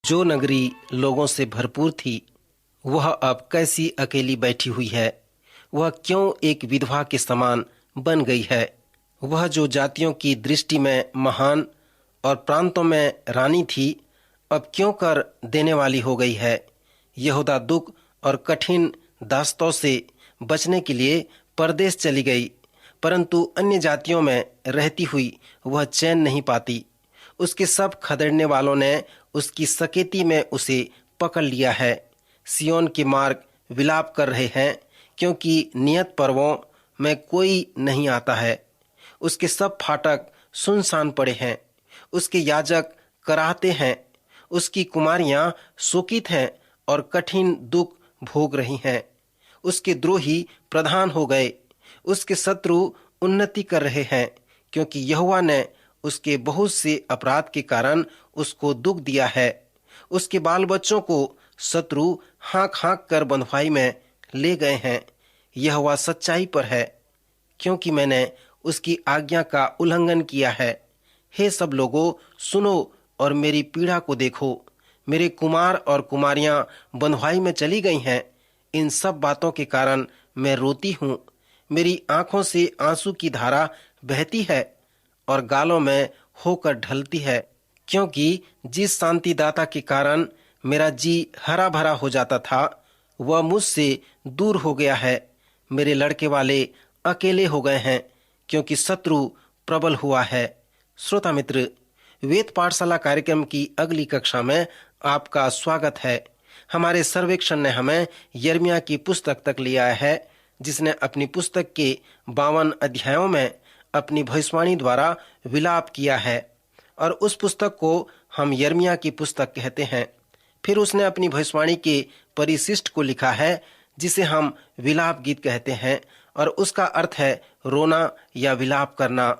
जो नगरी लोगों से भरपूर थी, वह अब कैसी अकेली बैठी हुई है। वह क्यों एक विधवा के समान बन गई है। वह जो जातियों की दृष्टि में महान और प्रांतों में रानी थी, अब क्यों कर देने वाली हो गई है। यहूदा दुख और कठिन दास्तों से बचने के लिए परदेश चली गई, परंतु अन्य जातियों में रहती हुई वह चैन नहीं पाती। उसके सब खदेड़ने वालों ने उसकी सकेती में उसे पकड़ लिया है। सियोन के मार्ग विलाप कर रहे हैं, क्योंकि नियत पर्वों में कोई नहीं आता है। उसके सब फाटक सुनसान पड़े हैं। उसके याजक कराहते हैं। उसकी कुमारियां शोकित हैं और कठिन दुख भोग रही हैं। उसके द्रोही प्रधान हो गए। उसके शत्रु उन्नति कर रहे हैं, क्योंकि यहोवा ने उसके बहुत से अपराध के कारण उसको दुख दिया है। उसके बाल बच्चों को शत्रु हाँक हाँक कर बंधुआई में ले गए हैं। यहोवा सच्चाई पर है, क्योंकि मैंने उसकी आज्ञा का उल्लंघन किया है। हे सब लोगों, सुनो और मेरी पीड़ा को देखो। मेरे कुमार और कुमारियां बंधुआई में चली गई हैं। इन सब बातों के कारण मैं रोती हूँ। मेरी आंखों से आंसू की धारा बहती है और गालों में होकर ढलती है, क्योंकि जिस शांतिदाता के कारण मेरा जी हरा भरा हो जाता था, वह मुझसे दूर हो गया है। मेरे लड़के वाले अकेले हो गए हैं, क्योंकि शत्रु प्रबल हुआ है। श्रोता मित्र, वेद पाठशाला कार्यक्रम की अगली कक्षा में आपका स्वागत है। हमारे सर्वेक्षण ने हमें यिर्मयाह की पुस्तक तक ले आया है, जिसने अपनी पुस्तक के 52 अध्यायों में अपनी भविष्यवाणी द्वारा विलाप किया है, और उस पुस्तक को हम यिर्मयाह की पुस्तक कहते हैं। फिर उसने अपनी भविष्यवाणी के परिशिष्ट को लिखा है, जिसे हम विलाप गीत कहते हैं, और उसका अर्थ है रोना या विलाप करना।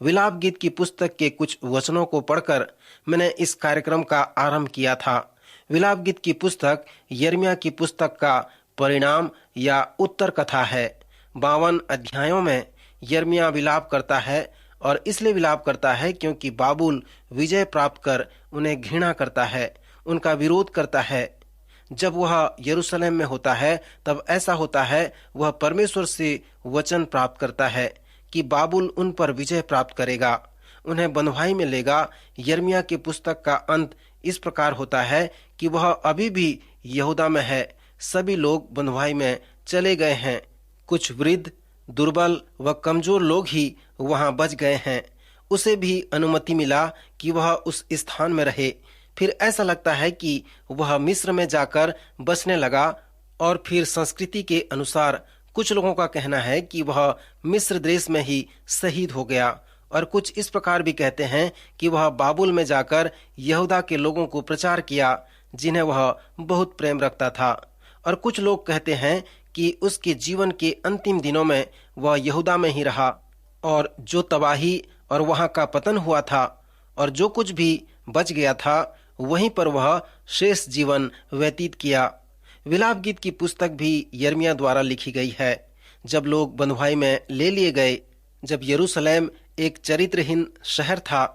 विलाप गीत की पुस्तक के कुछ वचनों को पढ़कर मैंने इस कार्यक्रम का आरंभ किया था। विलाप गीत की पुस्तक यिर्मयाह की पुस्तक का परिणाम या उत्तर कथा है। 52 अध्यायों में यिर्मयाह विलाप करता है, और इसलिए विलाप करता है क्योंकि बाबुल विजय प्राप्त कर उन्हें घृणा करता है, उनका विरोध करता है। जब वह यरूशलेम में होता है, तब ऐसा होता है, वह परमेश्वर से वचन प्राप्त करता है कि बाबुल उन पर विजय प्राप्त करेगा, उन्हें बंधुआई में लेगा। यिर्मयाह की पुस्तक का अंत इस प्रकार होता है कि वह अभी भी यहूदा में है। सभी लोग बंधुआई में चले गए हैं। कुछ वृद्ध, दुर्बल व कमजोर लोग ही वहां बच गए हैं। उसे भी अनुमति मिला कि वह उस स्थान में रहे। फिर ऐसा लगता है कि वह मिस्र में जाकर बसने लगा, और फिर संस्कृति के अनुसार कुछ लोगों का कहना है कि वह मिस्र देश में ही शहीद हो गया, और कुछ इस प्रकार भी कहते हैं कि वह बाबुल में जाकर यहूदा के लोगों को प्रचार किया, जिन्हें वह बहुत प्रेम रखता था। और कुछ लोग कहते हैं कि उसके जीवन के अंतिम दिनों में वह यहूदा में ही रहा, और जो तबाही और वहां का पतन हुआ था, और जो कुछ भी बच गया था, वहीं पर वह शेष जीवन व्यतीत किया। विलाप गीत की पुस्तक भी यिर्मयाह द्वारा लिखी गई है। जब लोग बंधुआई में ले लिए गए, जब यरूशलेम एक चरित्रहीन शहर था,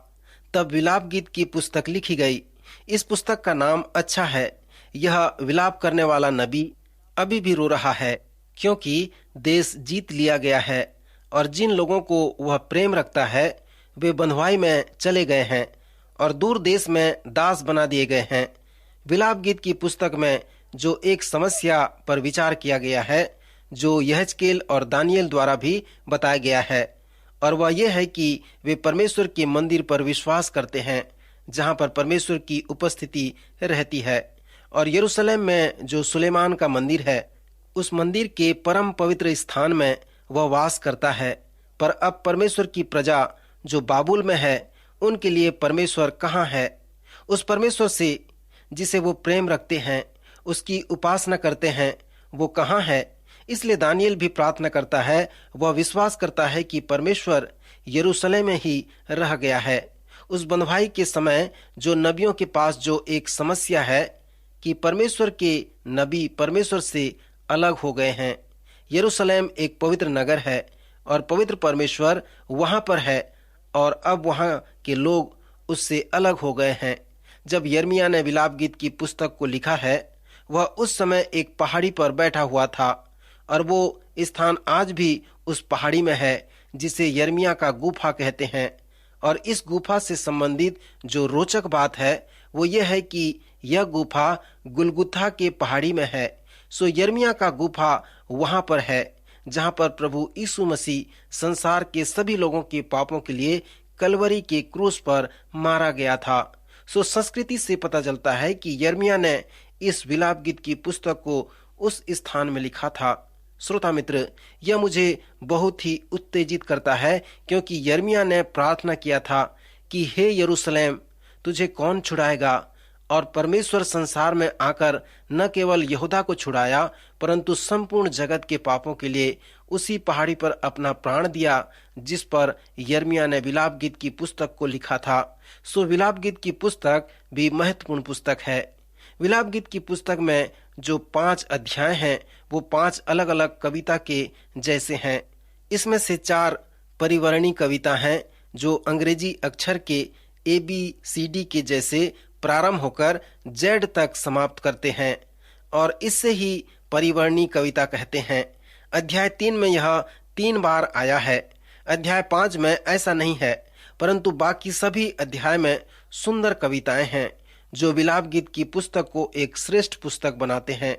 तब विलाप गीत की पुस्तक लिखी गई। इस पुस्तक का नाम अच्छा है। यह विलाप करने वाला नबी अभी भी रो रहा है, क्योंकि देश जीत लिया गया है, और जिन लोगों को वह प्रेम रखता है, वे बंधुआई में चले गए हैं और दूर देश में दास बना दिए गए हैं। विलाप गीत की पुस्तक में जो एक समस्या पर विचार किया गया है, जो यहेजकेल और दानियेल द्वारा भी बताया गया है, और वह यह है कि वे परमेश्वर के मंदिर पर विश्वास करते हैं, जहां पर परमेश्वर की उपस्थिति रहती है। और यरूशलेम में जो सुलेमान का मंदिर है, उस मंदिर के परम पवित्र स्थान में वह वास करता है। पर अब परमेश्वर की प्रजा जो बाबुल में है, उनके लिए परमेश्वर कहाँ है? उस परमेश्वर से जिसे वो प्रेम रखते हैं, उसकी उपासना करते हैं, वो कहाँ है? इसलिए दानियेल भी प्रार्थना करता है। वह विश्वास करता है कि परमेश्वर यरूशलेम में ही रह गया है। उस बंधुआई के समय जो नबियों के पास जो एक समस्या है कि परमेश्वर के नबी परमेश्वर से अलग हो गए हैं। यरूशलेम एक पवित्र नगर है, और पवित्र परमेश्वर वहां पर है, और अब वहां के लोग उससे अलग हो गए हैं। जब यिर्मयाह ने विलाप गीत की पुस्तक को लिखा है, वह उस समय एक पहाड़ी पर बैठा हुआ था और वो स्थान आज भी उस पहाड़ी में है जिसे यिर्मयाह का गुफा कहते हैं। और इस गुफा से संबंधित जो रोचक बात है वो ये है कि यह गुफा गुलगुथा के पहाड़ी में है। सो यिर्मयाह का गुफा वहां पर है जहां पर प्रभु यीशु मसीह संसार के सभी लोगों के पापों के लिए कलवरी के क्रूस पर मारा गया था। सो संस्कृति से पता चलता है कि यिर्मयाह ने इस विलाप गीत की पुस्तक को उस स्थान में लिखा था। श्रोता मित्र, यह मुझे बहुत ही उत्तेजित करता है क्योंकि यिर्मयाह ने प्रार्थना किया था कि हे यरूशलेम, तुझे कौन छुड़ाएगा। और परमेश्वर संसार में आकर न केवल यहूदा को छुड़ाया परंतु संपूर्ण जगत के पापों के लिए उसी पहाड़ी पर अपना प्राण दिया जिस पर यिर्मयाह ने विलाप गीत की पुस्तक को लिखा था। सो विलाप गीत की पुस्तक भी महत्वपूर्ण पुस्तक है। विलाप गीत की पुस्तक में जो 5 अध्याय हैं वो 5 अलग अलग कविता के जैसे हैं। इसमें से 4 परिवर्णी कविता हैं जो अंग्रेजी अक्षर के ABCD के जैसे प्रारंभ होकर Z तक समाप्त करते हैं और इससे ही परिवर्णी कविता कहते हैं। अध्याय 3 में यह 3 बार आया है। अध्याय 5 में ऐसा नहीं है परंतु बाकी सभी अध्याय में सुंदर कविताएं हैं जो विलाप गीत की पुस्तक को एक श्रेष्ठ पुस्तक बनाते हैं।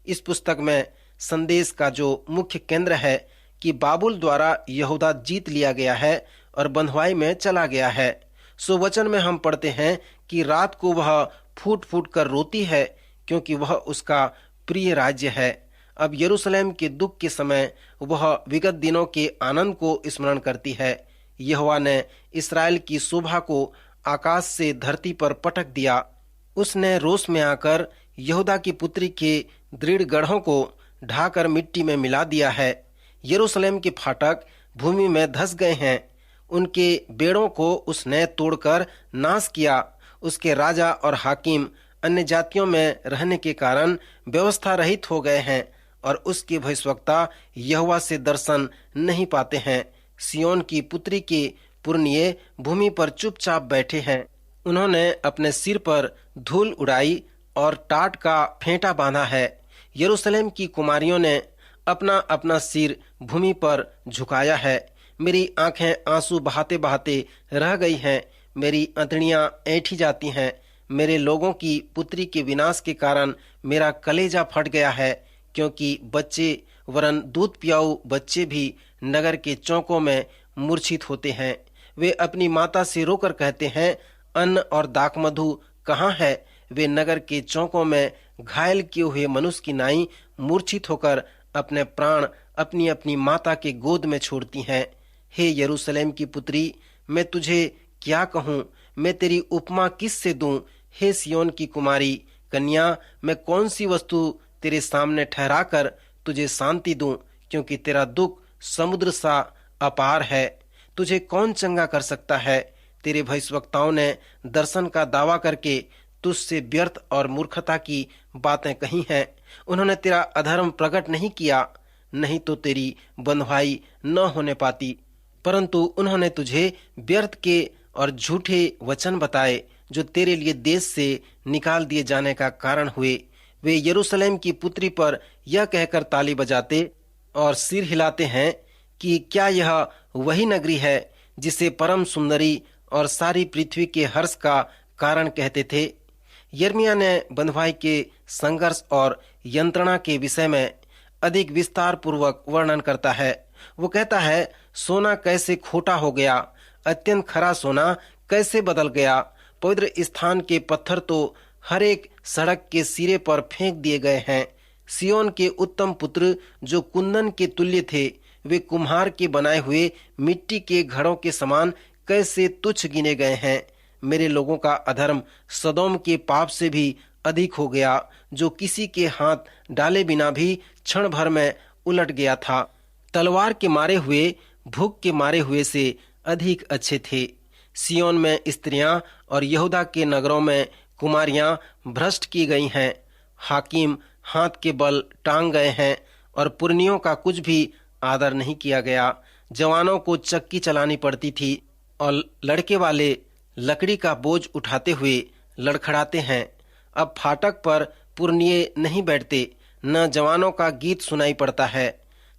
इस पुस्तक में संदेश का जो मुख्य केंद्र है कि बाबुल द्वारा यहूदा जीत लिया गया है और बंधुआई में चला गया है। सो वचन में हम पढ़ते हैं कि रात को वह फूट फूट कर रोती है क्योंकि वह उसका प्रिय राज्य है। अब यरूशलेम के दुख के समय वह विगत दिनों के आनंद को स्मरण करती है। यहोवा ने इस्राएल की शोभा को आकाश से धरती पर पटक दिया। उसने रोष में आकर यहूदा की पुत्री के दृढ़ गढ़ों को ढाकर मिट्टी में मिला दिया है। यरूशलेम के फाटक भूमि में धंस गए हैं। उनके बेड़ों को उसने तोड़कर नाश किया। उसके राजा और हाकिम अन्य जातियों में रहने के कारण व्यवस्था रहित हो गए हैं और उसके भविष्यवक्ता यहोवा से दर्शन नहीं पाते हैं। सियोन की पुत्री के पुरनिये भूमि पर चुपचाप बैठे हैं। उन्होंने अपने सिर पर धूल उड़ाई और टाट का फेंटा बांधा है। यरूशलेम की कुमारियों ने अपना अपना सिर भूमि पर झुकाया है। मेरी आंखें आंसू बहाते बहाते रह गई हैं। मेरी अंतड़ियां ऐंठी जाती हैं। मेरे लोगों की पुत्री के विनाश के कारण मेरा कलेजा फट गया है क्योंकि बच्चे वरन दूध पियाऊ बच्चे भी नगर के चौकों में मूर्छित होते हैं। वे अपनी माता से रोकर कहते हैं, अन्न और दाखमधु कहाँ है। वे नगर के चौकों में घायल किए हुए मनुष्य की नाई मूर्छित होकर अपने प्राण अपनी अपनी माता के गोद में छोड़ती हैं। हे यरूशलेम की पुत्री, मैं तुझे क्या कहूँ, मैं तेरी उपमा किस से दूं। हे सियोन की कुमारी कन्या, मैं कौन सी वस्तु तेरे सामने ठहरा कर तुझे शांति दूं, क्योंकि तेरा दुख समुद्र सा अपार है। तुझे कौन चंगा कर सकता है। तेरे भविष्यवक्ताओं ने दर्शन का दावा करके तुझसे व्यर्थ और मूर्खता की बातें कही हैं। उन्होंने तेरा अधर्म प्रकट नहीं किया, नहीं तो तेरी बंधुआई न होने पाती, परंतु उन्होंने तुझे व्यर्थ के और झूठे वचन बताए जो तेरे लिए देश से निकाल दिए जाने का कारण हुए। वे यरूशलेम की पुत्री पर यह कहकर ताली बजाते और सिर हिलाते हैं कि क्या यह वही नगरी है जिसे परम सुंदरी और सारी पृथ्वी के हर्ष का कारण कहते थे। यिर्मयाह ने बंधुआई के संघर्ष और यंत्रणा के विषय में अधिक विस्तार पूर्वक वर्णन करता है। वो कहता है, सोना कैसे खोटा हो गया, अत्यंत खरा सोना कैसे बदल गया। पवित्र स्थान के पत्थर तो हर एक सड़क के सिरे पर फेंक दिए गए हैं। सियोन के उत्तम पुत्र जो कुंदन के तुल्य थे, वे कुम्हार के बनाए हुए मिट्टी के घड़ों के समान कैसे तुच्छ गिने गए हैं। मेरे लोगों का अधर्म सदोम के पाप से भी अधिक हो गया, जो किसी के हाथ डाले बिना भी क्षण भर में उलट गया था। तलवार के मारे हुए भूख के मारे हुए से अधिक अच्छे थे। सियोन में स्त्रियां और यहूदा के नगरों में कुमारियां भ्रष्ट की गई हैं। हाकिम हाथ के बल टांग गए हैं और पुरनियों का कुछ भी आदर नहीं किया गया। जवानों को चक्की चलानी पड़ती थी और लड़के वाले लकड़ी का बोझ उठाते हुए लड़खड़ाते हैं। अब फाटक पर पुरनिये नहीं बैठते, न जवानों का गीत सुनाई पड़ता है।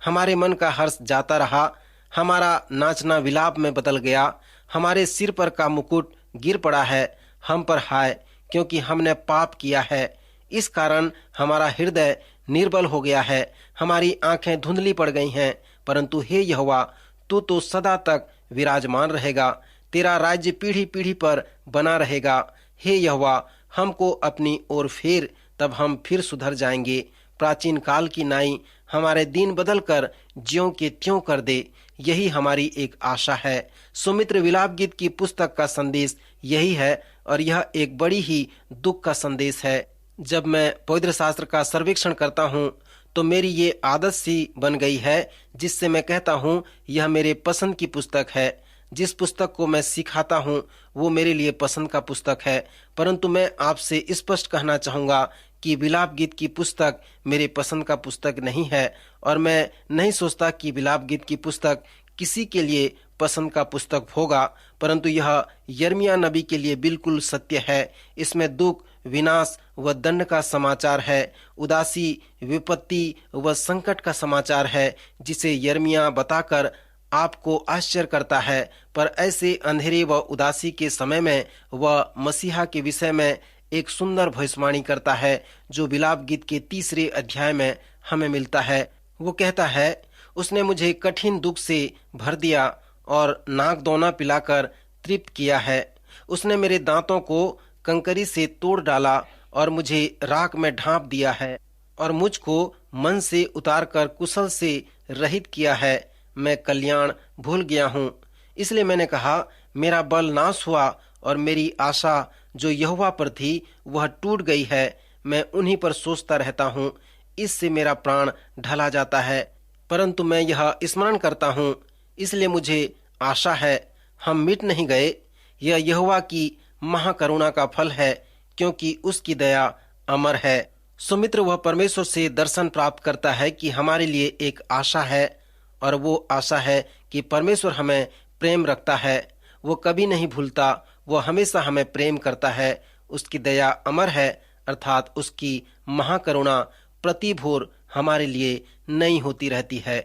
हमारे मन का हर्ष जाता रहा, हमारा नाचना विलाप में बदल गया। हमारे सिर पर का मुकुट गिर पड़ा है हम पर, हाय, क्योंकि हमने पाप किया है। इस कारण हमारा हृदय निर्बल हो गया है, हमारी आंखें धुंधली पड़ गई हैं। परंतु हे यहोवा, तू तो सदा तक विराजमान रहेगा, तेरा राज्य पीढ़ी पीढ़ी पर बना रहेगा। हे यहोवा, हमको अपनी ओर फेर, तब हम फिर सुधर जाएंगे। प्राचीन काल की नाई हमारे दिन बदल कर ज्यों के त्यों कर दे, यही हमारी एक आशा है। सुमित्र विलाप गीत की पुस्तक का संदेश यही है, और यह एक बड़ी ही दुख का संदेश है। जब मैं पवित्र शास्त्र का सर्वेक्षण करता हूँ तो मेरी ये आदत सी बन गई है, जिससे मैं कहता हूँ यह मेरे पसंद की पुस्तक है। जिस पुस्तक को मैं सिखाता हूँ वो मेरे लिए पसंद का पुस्तक है। परंतु मैं आपसे स्पष्ट कहना चाहूँगा कि विलाप गीत की पुस्तक मेरे पसंद का पुस्तक नहीं है, और मैं नहीं सोचता कि विलाप गीत की पुस्तक किसी के लिए पसंद का पुस्तक होगा। परंतु यह यिर्मयाह नबी के लिए बिल्कुल सत्य है। इसमें दुख, विनाश व दंड का समाचार है, उदासी, विपत्ति व संकट का समाचार है, जिसे यिर्मयाह बताकर आपको आश्चर्य करता है। पर ऐसे अंधेरे व उदासी के समय में वह मसीहा के विषय में एक सुंदर भविष्यवाणी करता है, जो विलाप गीत के 3 अध्याय में हमें मिलता है। वो कहता है, उसने मुझे कठिन दुख से भर दिया और नाकदौना पिलाकर तृप्त किया है। उसने मेरे दांतों को कंकरी से तोड़ डाला और मुझे राख में ढांप दिया है, और मुझको मन से उतारकर कुशल से रहित किया है। मैं कल्याण भूल गया हूँ। इसलिए मैंने कहा, मेरा बल नाश हुआ और मेरी आशा जो यहोवा पर थी वह टूट गई है। मैं उन्हीं पर सोचता रहता हूँ, इससे मेरा प्राण ढला जाता है। परंतु मैं यह स्मरण करता हूँ, इसलिए मुझे आशा है, हम मिट नहीं गए। यह यहोवा की महाकरुणा का फल है, क्योंकि उसकी दया अमर है। सुमित्र वह परमेश्वर से दर्शन प्राप्त करता है कि हमारे लिए एक आशा है, और वो आशा है कि परमेश्वर हमें प्रेम रखता है। वो कभी नहीं भूलता, वो हमेशा हमें प्रेम करता है। उसकी दया अमर है, अर्थात उसकी महाकरुणा प्रति भोर हमारे लिए नई होती रहती है।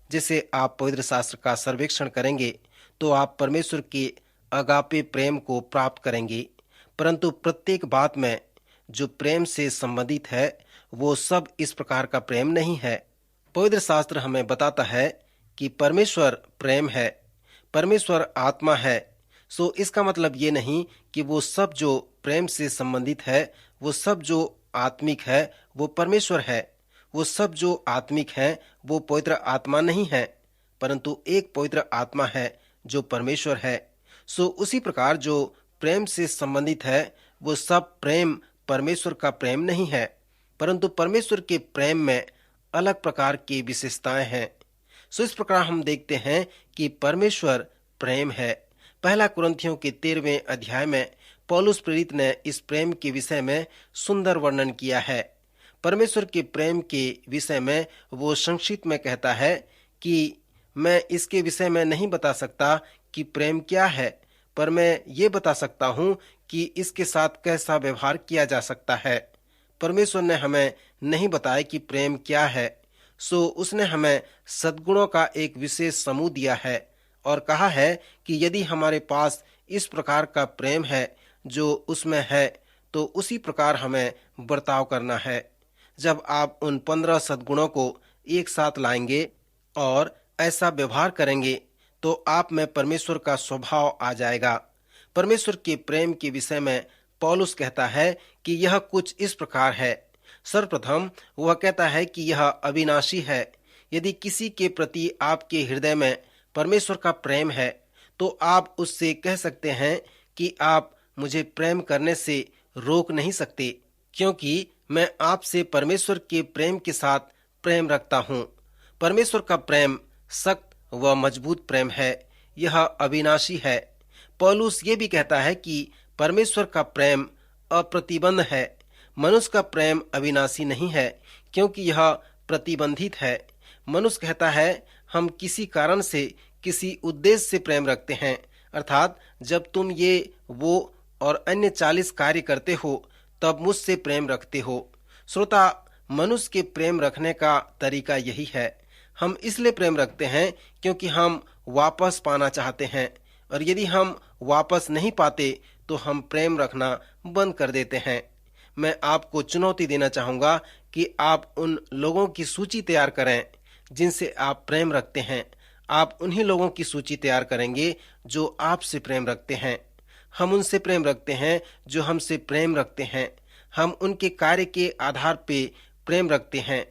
जैसे आप पवित्र शास्त्र का सर्वेक्षण करेंगे तो आप परमेश्वर के अगापे प्रेम को प्राप्त करेंगे। परंतु प्रत्येक बात में जो प्रेम से संबंधित है वो सब इस प्रकार का प्रेम नहीं है। पवित्र शास्त्र हमें बताता है कि परमेश्वर प्रेम है, परमेश्वर आत्मा है। सो इसका मतलब ये नहीं कि वो सब जो प्रेम से संबंधित है, वो सब जो आत्मिक है वो परमेश्वर है। वो सब जो आत्मिक है वो पवित्र आत्मा नहीं है, परंतु एक पवित्र आत्मा है जो परमेश्वर है। सो उसी प्रकार जो प्रेम से संबंधित है वो सब प्रेम परमेश्वर का प्रेम नहीं है, परंतु परमेश्वर के प्रेम में अलग प्रकार की विशेषताएं हैं। सो इस प्रकार हम देखते हैं कि परमेश्वर प्रेम है। पहला कुरिन्थियों के 13वें अध्याय में पौलुस प्रेरित ने इस प्रेम के विषय में सुंदर वर्णन किया है। परमेश्वर के प्रेम के विषय में वो संक्षिप्त में कहता है कि मैं इसके विषय में नहीं बता सकता कि प्रेम क्या है, पर मैं ये बता सकता हूँ कि इसके साथ कैसा व्यवहार किया जा सकता है। परमेश्वर ने हमें नहीं बताया कि प्रेम क्या है, सो उसने हमें सद्गुणों का एक विशेष समूह दिया है और कहा है कि यदि हमारे पास इस प्रकार का प्रेम है जो उसमें है, तो उसी प्रकार हमें बर्ताव करना है। जब आप उन 15 सद्गुणों को एक साथ लाएंगे और ऐसा व्यवहार करेंगे तो आप में परमेश्वर का स्वभाव आ जाएगा। परमेश्वर के प्रेम के विषय में पौलुस कहता है कि यह कुछ इस प्रकार है। सर्वप्रथम वह कहता है कि यह अविनाशी है। यदि किसी के प्रति आपके हृदय में परमेश्वर का प्रेम है तो आप उससे कह सकते हैं कि आप मुझे प्रेम करने से रोक नहीं सकते, क्योंकि मैं आपसे परमेश्वर के प्रेम के साथ प्रेम रखता हूँ। परमेश्वर का प्रेम सख्त व मजबूत प्रेम है, यह अविनाशी है। पौलुस ये भी कहता है कि परमेश्वर का प्रेम अप्रतिबंध है। मनुष्य का प्रेम अविनाशी नहीं है, क्योंकि यह प्रतिबंधित है। मनुष्य कहता है हम किसी कारण से, किसी उद्देश्य से प्रेम रखते हैं, अर्थात जब तुम ये वो और अन्य 40 कार्य करते हो तब मुझसे प्रेम रखते हो। श्रोता, मनुष्य के प्रेम रखने का तरीका यही है। हम इसलिए प्रेम रखते हैं क्योंकि हम वापस पाना चाहते हैं, और यदि हम वापस नहीं पाते तो हम प्रेम रखना बंद कर देते हैं। मैं आपको चुनौती देना चाहूंगा कि आप उन लोगों की सूची तैयार करें जिनसे आप प्रेम रखते हैं। आप उन्हीं लोगों की सूची तैयार करेंगे जो आपसे प्रेम रखते हैं। हम उनसे प्रेम रखते हैं जो हमसे प्रेम रखते हैं। हम उनके कार्य के आधार पे प्रेम रखते हैं।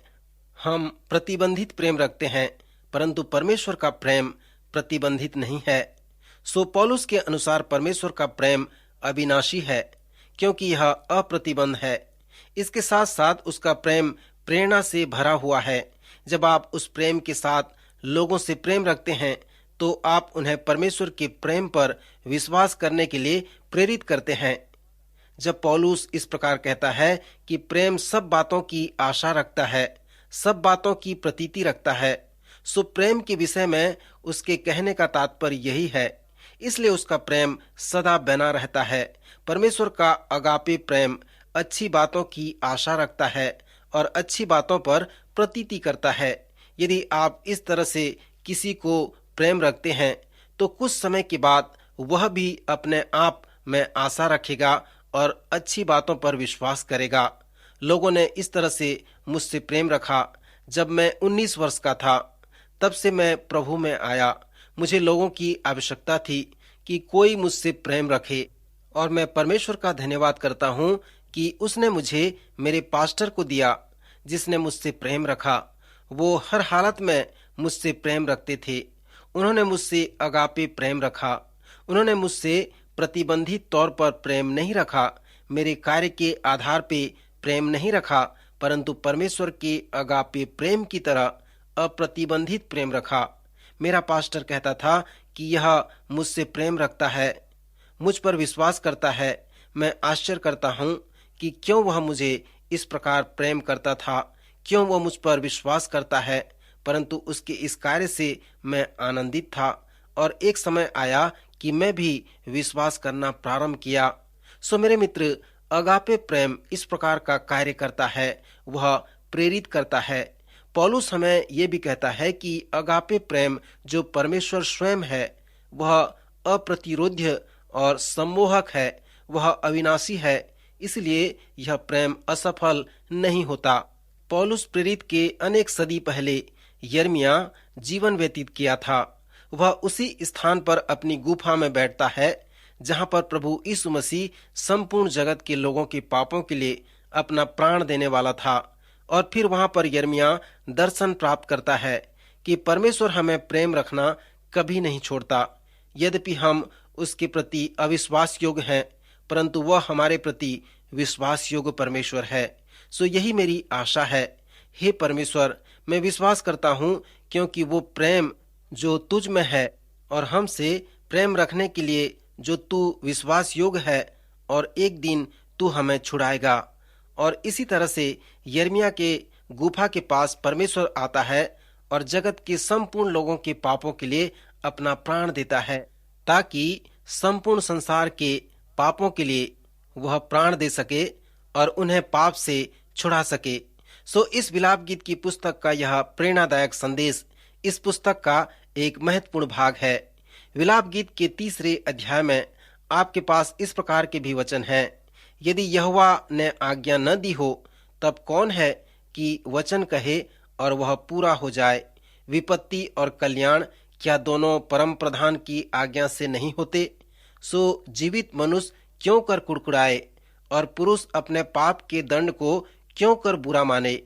हम प्रतिबंधित प्रेम रखते हैं, परंतु परमेश्वर का प्रेम प्रतिबंधित नहीं है। सो पौलुस के अनुसार परमेश्वर का प्रेम अविनाशी है, क्योंकि यह अप्रतिबंध है। इसके साथ साथ उसका प्रेम प्रेरणा से भरा हुआ है। जब आप उस प्रेम के साथ लोगों से प्रेम रखते हैं तो आप उन्हें परमेश्वर के प्रेम पर विश्वास करने के लिए प्रेरित करते हैं। जब पौलुस इस प्रकार कहता है कि प्रेम सब बातों की आशा रखता है, सब बातों की प्रतीति रखता है, सो प्रेम के विषय में उसके कहने का तात्पर्य यही है। इसलिए उसका प्रेम सदा बना रहता है। परमेश्वर का अगापे प्रेम अच्छी बातों की आशा रखता है और अच्छी बातों पर प्रतीति करता है। यदि आप इस तरह से किसी को प्रेम रखते हैं तो कुछ समय के बाद वह भी अपने आप में आशा रखेगा और अच्छी बातों पर विश्वास करेगा। लोगों ने इस तरह से मुझसे प्रेम रखा। जब मैं 19 वर्ष का था, तब से मैं प्रभु में आया। मुझे लोगों की आवश्यकता थी कि कोई मुझसे प्रेम रखे, और मैं परमेश्वर का धन्यवाद करता हूँ कि उसने मुझे मेरे पास्टर को दिया जिसने मुझसे प्रेम रखा। वो हर हालत में मुझसे प्रेम रखते थे। उन्होंने मुझसे अगापे प्रेम रखा। उन्होंने मुझसे प्रतिबंधित तौर पर प्रेम नहीं रखा, मेरे कार्य के आधार पे प्रेम नहीं रखा, परंतु परमेश्वर के अगापे प्रेम की तरह अप्रतिबंधित प्रेम रखा। मेरा पास्टर कहता था कि यह मुझसे प्रेम रखता है, मुझ पर विश्वास करता है। मैं आश्चर्य करता हूँ कि क्यों वह मुझे इस प्रकार प्रेम करता था, क्यों वह मुझ पर विश्वास करता है, परंतु उसके इस कार्य से मैं आनंदित था। और एक समय आया कि मैं भी विश्वास करना प्रारंभ किया। सो मेरे मित्र, अगापे प्रेम इस प्रकार का कार्य करता है, वह प्रेरित करता है। पौलुस हमें यह भी कहता है कि अगापे प्रेम जो परमेश्वर स्वयं है, वह अप्रतिरोध्य और सम्मोहक है, वह अविनाशी है। इसलिए यह प्रेम असफल नहीं होता। पौलुस प्रेरित के अनेक सदी पहले यर्मिया जीवन व्यतीत किया था। वह उसी स्थान पर अपनी गुफा में बैठता है जहां पर प्रभु यीशु मसीह संपूर्ण जगत के लोगों के पापों के लिए अपना प्राण देने वाला था। और फिर वहां पर यर्मिया दर्शन प्राप्त करता है कि परमेश्वर हमें प्रेम रखना कभी नहीं छोड़ता। यद्यपि हम उसके प्रति अविश्वास योग्य हैं, परंतु वह हमारे प्रति विश्वास योग्य परमेश्वर है। सो यही मेरी आशा है। हे परमेश्वर, मैं विश्वास करता हूँ क्योंकि वो प्रेम जो तुझ में है और हमसे प्रेम रखने के लिए जो तू विश्वास योग्य है, और एक दिन तू हमें छुड़ाएगा। और इसी तरह से यर्मिया के गुफा के पास परमेश्वर आता है और जगत के संपूर्ण लोगों के पापों के लिए अपना प्राण देता है, ताकि संपूर्ण संसार के पापों के लिए वह प्राण दे सके और उन्हें पाप से छुड़ा सके। सो इस विलाप गीत की पुस्तक का यह प्रेरणादायक संदेश इस पुस्तक का एक महत्वपूर्ण भाग है। विलाप गीत के 3 अध्याय में आपके पास इस प्रकार के भी वचन हैं। यदि यहोवा ने आज्ञा न दी हो, तब कौन है कि वचन कहे और वह पूरा हो जाए। विपत्ति और कल्याण क्या दोनों परम प्रधान की आज्ञा से नहीं होते? सो जीवित मनुष्य क्यों कर कुड़कुड़ाए और पुरुष अपने पाप के दंड को क्यों कर बुरा माने?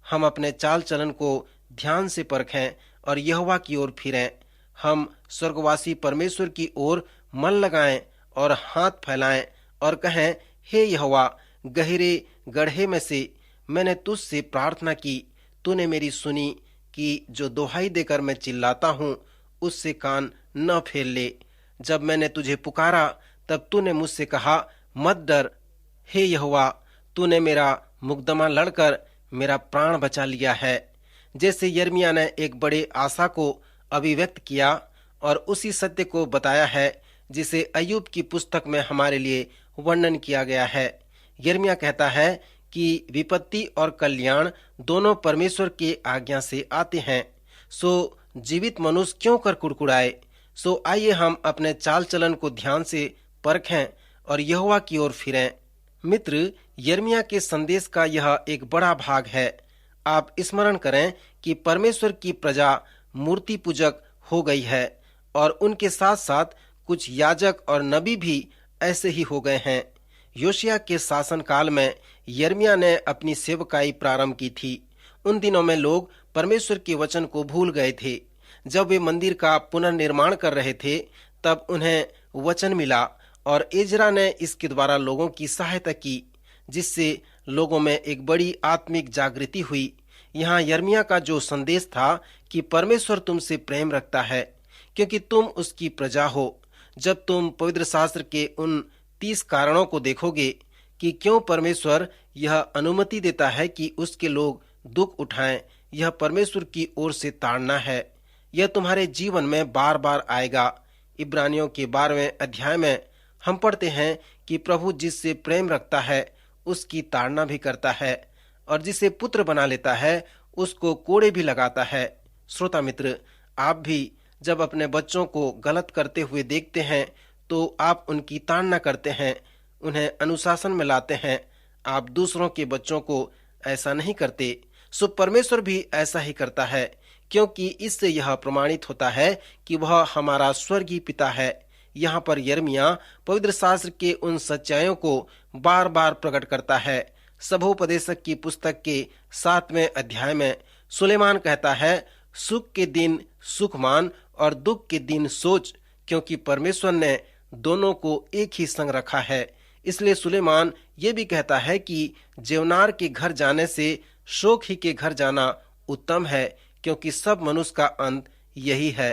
हम अपने चाल चलन को ध्यान से परखें और यहोवा की ओर फिरें। हम स्वर्गवासी परमेश्वर की ओर मन लगाएं और हाथ फैलाएं और कहें, हे यहोवा, गहरे गड्ढे में से मैंने तुझसे प्रार्थना की, तूने मेरी सुनी कि जो दोहाई देकर मैं चिल्लाता हूँ उससे कान न फेर ले। जब मैंने तुझे पुकारा तब तूने मुझसे कहा, मत डर। हे यहोवा, तूने मेरा मुकदमा लड़कर मेरा प्राण बचा लिया है। जैसे यर्मिया ने एक बड़े आशा को अभिव्यक्त किया और उसी सत्य को बताया है जिसे अय्यूब की पुस्तक में हमारे लिए वर्णन किया गया है। यिर्मयाह कहता है कि विपत्ति और कल्याण दोनों परमेश्वर के आज्ञा से आते हैं। सो जीवित मनुष्य क्यों कर कुड़कुड़ाए। सो आइए हम अपने चाल चलन को ध्यान से परखें और यहोवा की ओर फिरें। मित्र, यिर्मयाह के संदेश का यह एक बड़ा भाग है। आप स्मरण करें कि परमेश्वर की प्रजा मूर्ति पूजक हो गई है और उनके साथ साथ कुछ याजक और नबी भी ऐसे ही हो गए हैं। योशिय्याह के शासन काल में यिर्मयाह ने अपनी सेवकाई प्रारंभ की थी। उन दिनों में लोग परमेश्वर के वचन को भूल गए थे। जब वे मंदिर का पुनर्निर्माण कर रहे थे तब उन्हें वचन मिला और एजरा ने इसके द्वारा लोगों की सहायता की, जिससे लोगों में एक बड़ी आत्मिक जागृति हुई। यहाँ यिर्मयाह का जो संदेश था कि परमेश्वर तुमसे प्रेम रखता है क्योंकि तुम उसकी प्रजा हो। जब तुम पवित्र शास्त्र के उन 30 कारणों को देखोगे कि क्यों परमेश्वर यह अनुमति देता है कि उसके लोग दुख उठाएं, यह परमेश्वर की ओर से ताड़ना है। यह तुम्हारे जीवन में बार बार आएगा। इब्रानियों के 12वें अध्याय में हम पढ़ते हैं कि प्रभु जिससे प्रेम रखता है उसकी ताड़ना भी करता है और जिसे पुत्र बना लेता है उसको कोड़े भी लगाता है। श्रोता मित्र, आप भी जब अपने बच्चों को गलत करते हुए देखते हैं तो आप उनकी ताड़ना करते हैं, उन्हें अनुशासन में लाते हैं। आप दूसरों के बच्चों को ऐसा नहीं करते। सो परमेश्वर भी ऐसा ही करता है, क्योंकि इससे यह प्रमाणित होता है कि वह हमारा स्वर्गीय पिता है। यहाँ पर यिर्मयाह पवित्र शास्त्र के उन सच्चाइयों को बार बार प्रकट करता है। सभोपदेशक की पुस्तक के 7वें अध्याय में सुलेमान कहता है, सुख के दिन सुख मान और दुख के दिन सोच, क्योंकि परमेश्वर ने दोनों को एक ही संग रखा है। इसलिए सुलेमान ये भी कहता है कि जेवनार के घर जाने से शोक ही के घर जाना उत्तम है, क्योंकि सब मनुष्य का अंत यही है।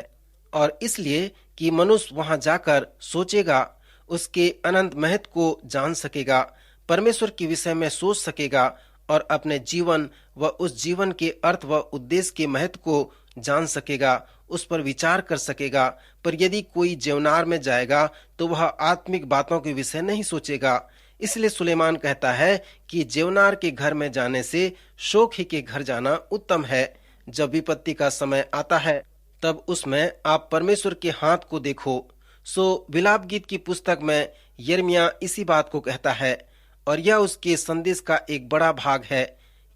और इसलिए कि मनुष्य वहां जाकर सोचेगा, उसके अनंत महत्व को जान सकेगा, परमेश्वर के विषय में सोच सकेगा और अपने जीवन व उस जीवन के अर्थ व उद्देश्य के महत्व को जान सकेगा, उस पर विचार कर सकेगा। पर यदि कोई जेवनार में जाएगा तो वह आत्मिक बातों के विषय नहीं सोचेगा। इसलिए सुलेमान कहता है कि जेवनार के घर में जाने से शोक ही के घर जाना उत्तम है। जब विपत्ति का समय आता है तब उसमें आप परमेश्वर के हाथ को देखो। सो विलाप गीत की पुस्तक में यिर्मयाह इसी बात को कहता है और यह उसके संदेश का एक बड़ा भाग है।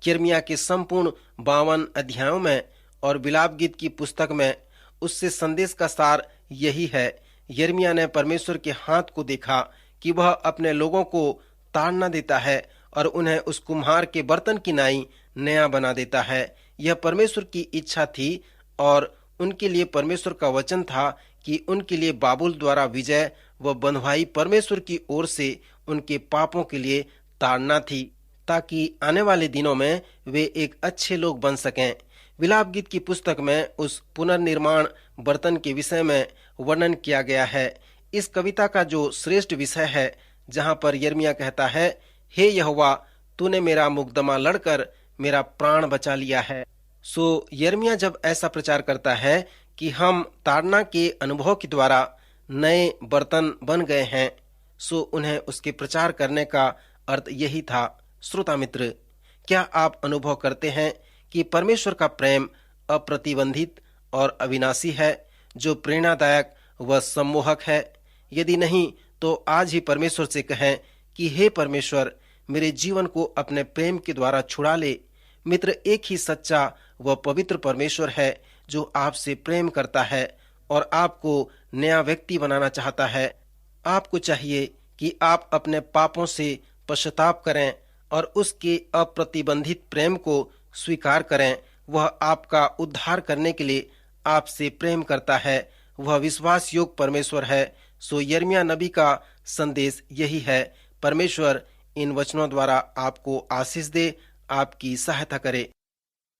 यिर्मयाह के संपूर्ण 52 अध्यायों में और विलाप गीत की पुस्तक में उससे संदेश का सार यही है। यिर्मयाह ने परमेश्वर के हाथ को देखा कि वह अपने लोगों को ताड़ना देता है और उन्हें उस कुम्हार के बर्तन की नाई नया बना देता है। यह परमेश्वर की इच्छा थी और उनके लिए परमेश्वर का वचन था कि उनके लिए बाबुल द्वारा विजय व बंधुआई परमेश्वर की ओर से उनके पापों के लिए ताड़ना थी, ताकि आने वाले दिनों में वे एक अच्छे लोग बन सकें। विलाप गीत की पुस्तक में उस पुनर्निर्माण बर्तन के विषय में वर्णन किया गया है। इस कविता का जो श्रेष्ठ विषय है, जहाँ पर यिर्मयाह कहता है, हे यहोवा, तूने मेरा मुकदमा लड़कर मेरा प्राण बचा लिया है। सो यिर्मयाह जब ऐसा प्रचार करता है कि हम ताड़ना के अनुभव के द्वारा नए बर्तन बन गए हैं, सो उन्हें उसके प्रचार करने का अर्थ यही था। श्रोता मित्र, क्या आप अनुभव करते हैं कि परमेश्वर का प्रेम अप्रतिबंधित और अविनाशी है, जो प्रेरणादायक व सम्मोहक है? यदि नहीं तो आज ही परमेश्वर से कहें कि हे परमेश्वर, मेरे जीवन को अपने प्रेम के द्वारा छुड़ा ले। मित्र, एक ही सच्चा व पवित्र परमेश्वर है जो आपसे प्रेम करता है और आपको नया व्यक्ति बनाना चाहता है। आपको चाहिए कि आप अपने पापों से पश्चाताप करें और उसके अप्रतिबंधित प्रेम को स्वीकार करें। वह आपका उद्धार करने के लिए आपसे प्रेम करता है। वह विश्वास योग्य परमेश्वर है। सो यिर्मयाह नबी का संदेश यही है। परमेश्वर इन वचनों द्वारा आपको आशीष दे, आपकी सहायता करे।